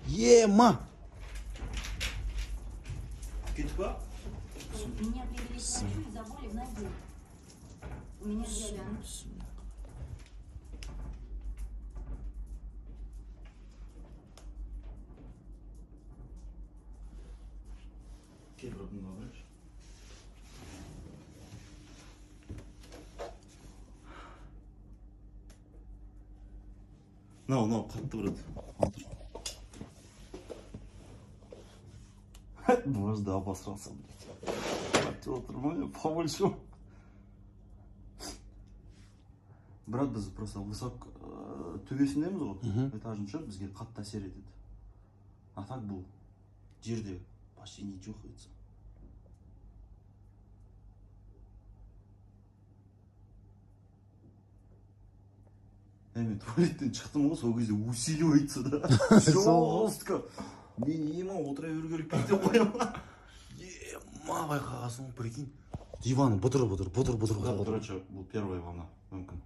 Ема! Кетіп па? Меня привели к врачу из-за боли в ноге. У меня взяли Кел бұны алайыншы. Мынау қатты брат. Может, да, обосрался, блядь. Хотел отрывать побольше. Брат, біз просто высок төбесіндеміз ғой. Этажынша бізге қатты әсер етеді. А так бұл жерде почти не чухается. Мен туалеттен шықтым ғой, сол кезде усиливается, да. Жестко. Мен ема отыра бергелік кетіп қоямын. Ема байқағасың, прикинь. Диван бұдыр. Короче, бұл первая волна, мүмкін.